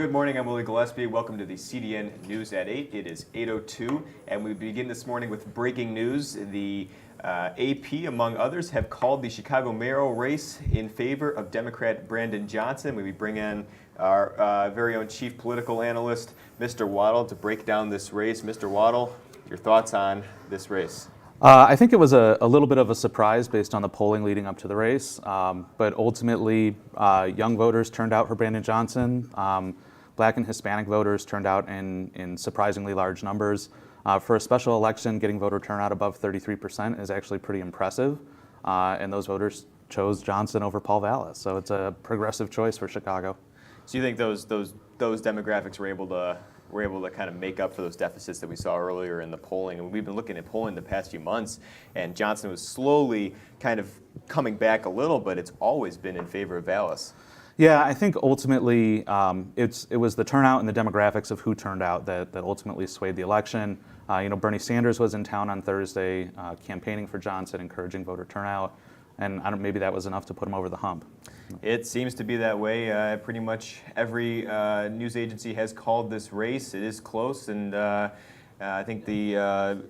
Good morning, I'm Willie Gillespie. Welcome to the CDN News at 8. It is 8:02, and we begin this morning with breaking news. The AP, among others, have called the Chicago mayoral race in favor of Democrat Brandon Johnson. We bring in our very own chief political analyst, Mr. Waddle, to break down this race. Mr. Waddle, your thoughts on this race? I think it was a little bit of a surprise based on the polling leading up to the race, but ultimately young voters turned out for Brandon Johnson. Black and Hispanic voters turned out in surprisingly large numbers. For a special election, getting voter turnout above 33% is actually pretty impressive, and those voters chose Johnson over Paul Vallis, so it's a progressive choice for Chicago. So you think those demographics were able to kind of make up for those deficits that we saw earlier in the polling? And we've been looking at polling the past few months, and Johnson was slowly kind of coming back a little, but it's always been in favor of Vallis. Yeah, I think ultimately it was the turnout and the demographics of who turned out that ultimately swayed the election. Bernie Sanders was in town on Thursday campaigning for Johnson, encouraging voter turnout, and maybe that was enough to put him over the hump. It seems to be that way. Pretty much every news agency has called this race. It is close, and I think the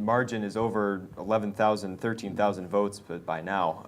margin is over 11,000, 13,000 votes by now.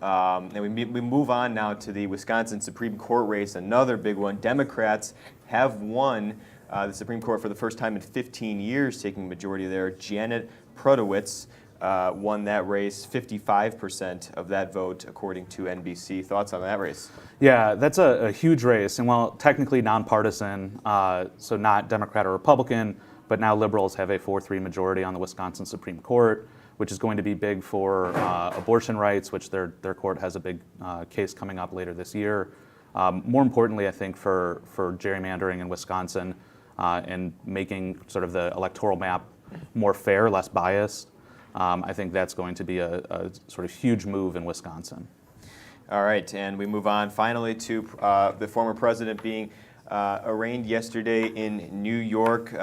And we move on now to the Wisconsin Supreme Court race, another big one. Democrats have won the Supreme Court for the first time in 15 years, taking majority there. Janet Protowitz won that race, 55% of that vote, according to NBC. Thoughts on that race? Yeah, that's a huge race, and while technically nonpartisan, so not Democrat or Republican, but now liberals have a 4-3 majority on the Wisconsin Supreme Court, which is going to be big for abortion rights, which their court has a big case coming up later this year. More importantly, I think for gerrymandering in Wisconsin and making sort of the electoral map more fair, less biased, I think that's going to be a sort of huge move in Wisconsin. All right, and we move on finally to the former president being arraigned yesterday in New York.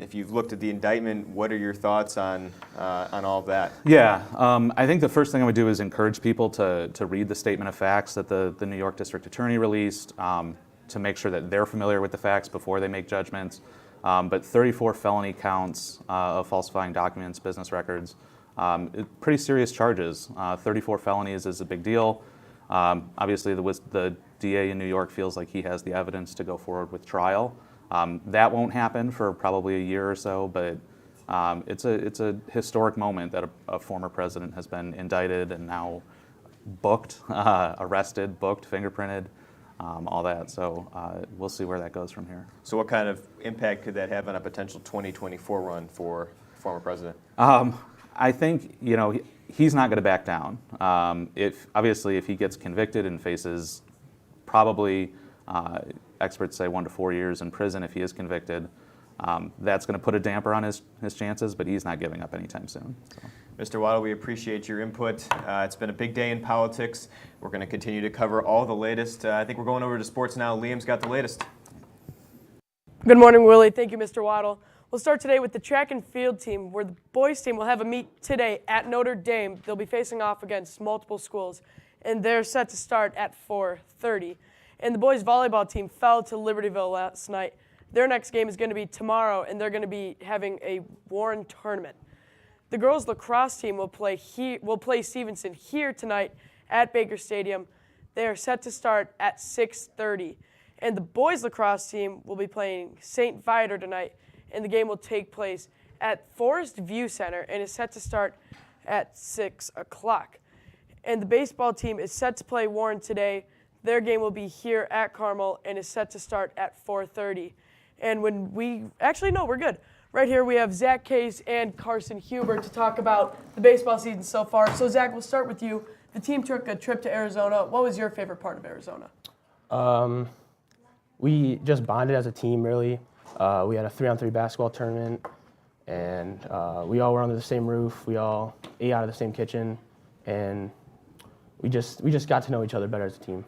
If you've looked at the indictment, what are your thoughts on all of that? Yeah, I think the first thing I would do is encourage people to read the statement of facts that the New York District Attorney released to make sure that they're familiar with the facts before they make judgments. But 34 felony counts of falsifying documents, business records, pretty serious charges. 34 felonies is a big deal. Obviously, the DA in New York feels like he has the evidence to go forward with trial. That won't happen for probably a year or so, but it's a historic moment that a former president has been indicted and now booked, arrested, booked, fingerprinted, all that. So we'll see where that goes from here. So what kind of impact could that have on a potential 2024 run for former president? I think, he's not going to back down. If he gets convicted and faces probably, experts say 1 to 4 years in prison if he is convicted, that's going to put a damper on his chances, but he's not giving up anytime soon. So. Mr. Waddle, we appreciate your input. It's been a big day in politics. We're going to continue to cover all the latest. I think we're going over to sports now. Liam's got the latest. Good morning, Willie. Thank you, Mr. Waddle. We'll start today with the track and field team, where the boys team will have a meet today at Notre Dame. They'll be facing off against multiple schools, and they're set to start at 4:30. And the boys volleyball team fell to Libertyville last night. Their next game is going to be tomorrow, and they're going to be having a Warren tournament. The girls lacrosse team will play Stevenson here tonight at Baker Stadium. They are set to start at 6:30. And the boys lacrosse team will be playing St. Viator tonight, and the game will take place at Forest View Center and is set to start at 6 o'clock. And the baseball team is set to play Warren today. Their game will be here at Carmel and is set to start at 4:30. And we're good. Right here we have Zach Case and Carson Huber to talk about the baseball season so far. So Zach, we'll start with you. The team took a trip to Arizona. What was your favorite part of Arizona? We just bonded as a team, really. We had a 3-on-3 basketball tournament, and we all were under the same roof. We all ate out of the same kitchen, and we just got to know each other better as a team.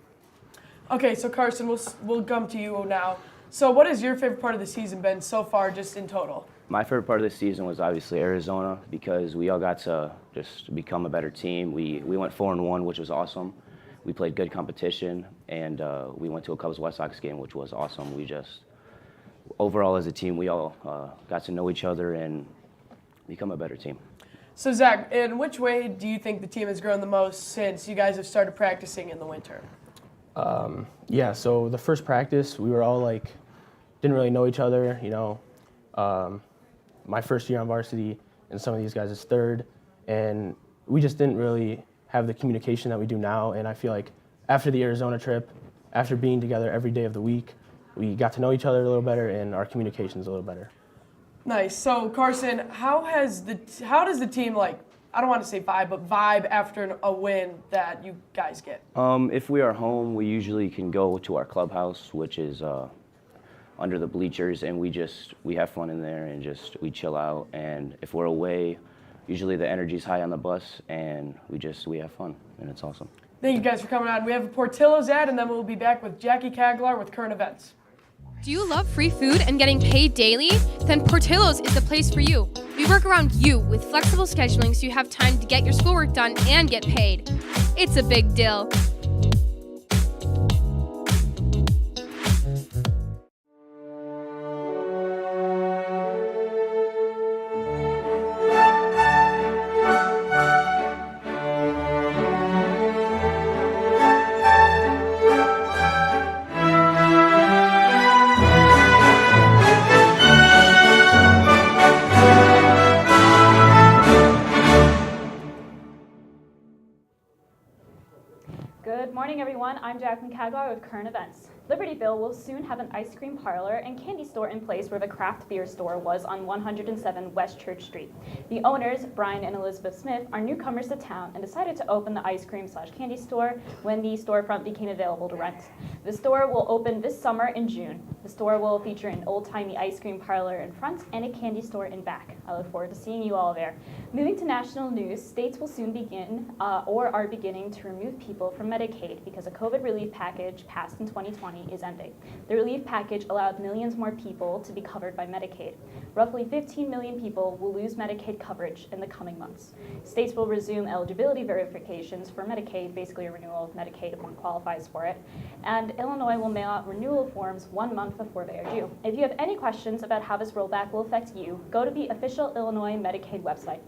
Okay, so Carson, we'll come to you now. So what has your favorite part of the season been so far, just in total? My favorite part of the season was obviously Arizona, because we all got to just become a better team. We went 4-1, which was awesome. we played good competition, and we went to a Cubs-White Sox game, which was awesome. Overall as a team, we all got to know each other and become a better team. So Zach, in which way do you think the team has grown the most since you guys have started practicing in the winter? Yeah, so the first practice, we were all like, didn't really know each other, you know. My first year on varsity, and some of these guys is third, and we just didn't really have the communication that we do now. And I feel like after the Arizona trip, after being together every day of the week, we got to know each other a little better, and our communication's a little better. Nice. So Carson, how does the team, like, I don't want to say vibe, but vibe after a win that you guys get? If we are home, we usually can go to our clubhouse, which is under the bleachers, and we have fun in there and we chill out. And if we're away, usually the energy's high on the bus, and we have fun, and it's awesome. Thank you guys for coming on. We have a Portillo's ad, and then we'll be back with Jackie Kaglar with current events. Do you love free food and getting paid daily? Then Portillo's is the place for you. We work around you with flexible scheduling so you have time to get your schoolwork done and get paid. It's a big deal. Good morning, everyone. I'm Jacqueline Kaglar with Current Events. Libertyville will soon have an ice cream parlor and candy store in place where the craft beer store was on 107 West Church Street. The owners, Brian and Elizabeth Smith, are newcomers to town and decided to open the ice cream/candy store when the storefront became available to rent. The store will open this summer in June. The store will feature an old-timey ice cream parlor in front and a candy store in back. I look forward to seeing you all there. Moving to national news, states will soon begin or are beginning to remove people from Medicaid because a COVID relief package passed in 2020 is ending. The relief package allowed millions more people to be covered by Medicaid. Roughly 15 million people will lose Medicaid coverage in the coming months. States will resume eligibility verifications for Medicaid, basically a renewal of Medicaid if one qualifies for it. And Illinois will mail out renewal forms 1 month before they are due. If you have any questions about how this rollback will affect you, go to the official Illinois Medicaid website.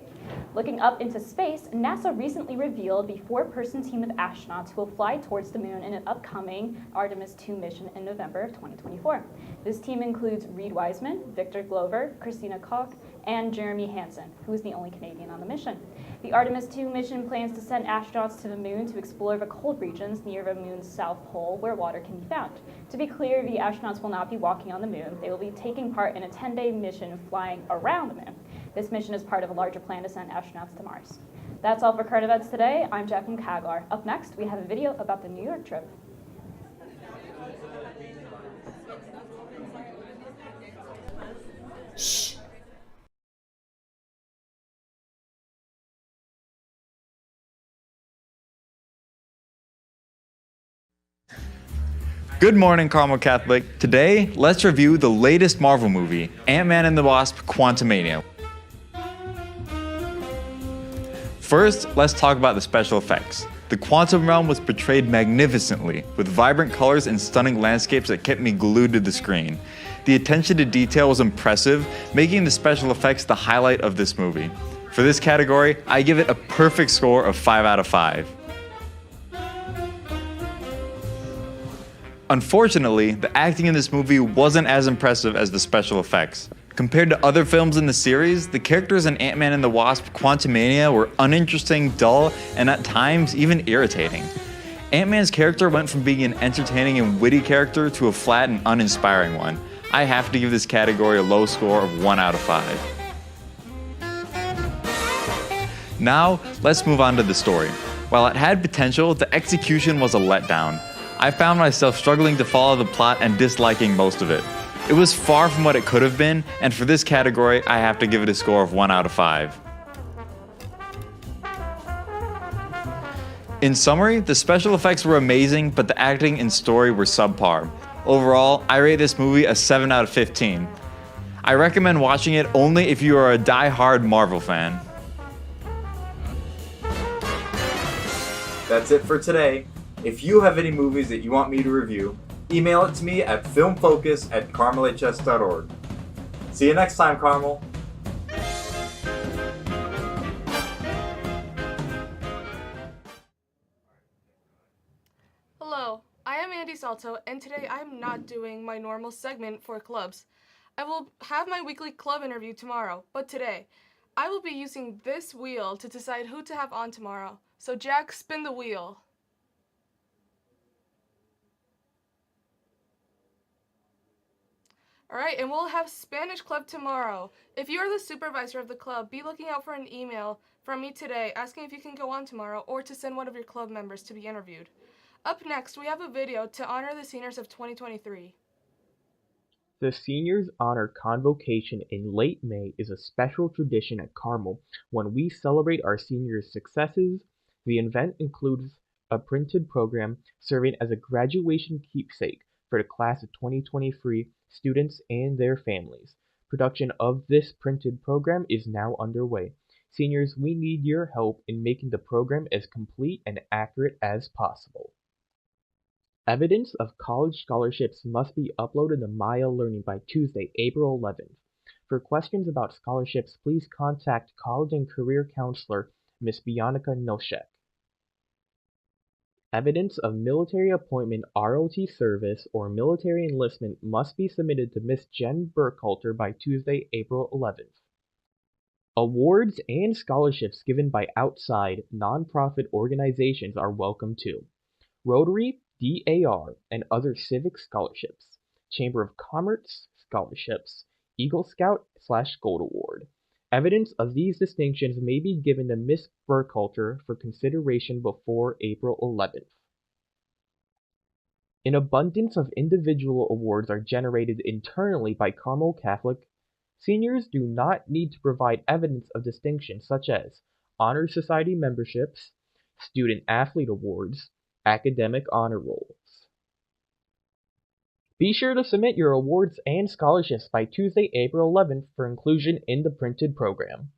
Looking up into space, NASA recently revealed the 4-person team of astronauts who will fly towards the moon in an upcoming Artemis 2 mission in November of 2024. This team includes Reed Wiseman, Victor Glover, Christina Koch, and Jeremy Hansen, who is the only Canadian on the mission. The Artemis 2 mission plans to send astronauts to the moon to explore the cold regions near the moon's south pole where water can be found. To be clear, the astronauts will not be walking on the moon. They will be taking part in a 10-day mission flying around the moon. This mission is part of a larger plan to send astronauts to Mars. That's all for current events today. I'm Jacqueline Kaglar. Up next, we have a video about the New York trip. Shh. Good morning, Carmel Catholic. Today, let's review the latest Marvel movie, Ant-Man and the Wasp: Quantumania. First, let's talk about the special effects. The quantum realm was portrayed magnificently, with vibrant colors and stunning landscapes that kept me glued to the screen. The attention to detail was impressive, making the special effects the highlight of this movie. For this category, I give it a perfect score of 5 out of 5. Unfortunately, the acting in this movie wasn't as impressive as the special effects. Compared to other films in the series, the characters in Ant-Man and the Wasp: Quantumania were uninteresting, dull, and at times even irritating. Ant-Man's character went from being an entertaining and witty character to a flat and uninspiring one. I have to give this category a low score of 1 out of 5. Now, let's move on to the story. While it had potential, the execution was a letdown. I found myself struggling to follow the plot and disliking most of it. It was far from what it could have been, and for this category, I have to give it a score of 1 out of 5. In summary, the special effects were amazing, but the acting and story were subpar. Overall, I rate this movie a 7 out of 15. I recommend watching it only if you are a die-hard Marvel fan. That's it for today. If you have any movies that you want me to review, email it to me at filmfocus@carmelhs.org. See you next time, Carmel. Hello, I am Andy Salto, and today I am not doing my normal segment for clubs. I will have my weekly club interview tomorrow, but today, I will be using this wheel to decide who to have on tomorrow. So Jack, spin the wheel. Alright, and we'll have Spanish Club tomorrow. If you are the supervisor of the club, be looking out for an email from me today asking if you can go on tomorrow or to send one of your club members to be interviewed. Up next, we have a video to honor the seniors of 2023. The Seniors Honor Convocation in late May is a special tradition at Carmel when we celebrate our seniors' successes. The event includes a printed program serving as a graduation keepsake for the class of 2023 students and their families. Production of this printed program is now underway. Seniors, we need your help in making the program as complete and accurate as possible. Evidence of college scholarships must be uploaded to Maya Learning by Tuesday, April 11th. For questions about scholarships, please contact College and Career Counselor Ms. Bianca Noshek. Evidence of military appointment, ROT service, or military enlistment must be submitted to Ms. Jen Burkhalter by Tuesday, April 11th. Awards and scholarships given by outside nonprofit organizations are welcome too. Rotary, DAR, and other civic scholarships, Chamber of Commerce scholarships, Eagle Scout/Gold Award. Evidence of these distinctions may be given to Ms. Burkhalter for consideration before April 11th. An abundance of individual awards are generated internally by Carmel Catholic. Seniors do not need to provide evidence of distinction such as Honor Society memberships, Student Athlete Awards, academic honor rolls. Be sure to submit your awards and scholarships by Tuesday, April 11th for inclusion in the printed program.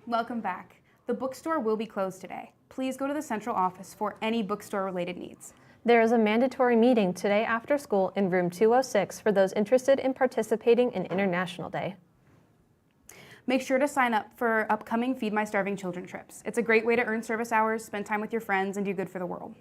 Welcome back. The bookstore will be closed today. Please go to the central office for any bookstore-related needs. There is a mandatory meeting today after school in room 206 for those interested in participating in International Day. Make sure to sign up for upcoming Feed My Starving Children trips. It's a great way to earn service hours, spend time with your friends, and do good for the world.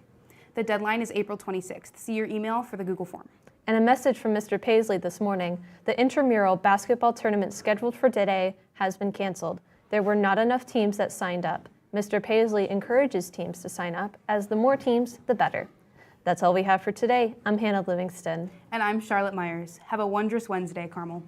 The deadline is April 26th. See your email for the Google form. And a message from Mr. Paisley this morning. The intramural basketball tournament scheduled for today has been canceled. There were not enough teams that signed up. Mr. Paisley encourages teams to sign up, as the more teams, the better. That's all we have for today. I'm Hannah Livingston. And I'm Charlotte Myers. Have a wondrous Wednesday, Carmel.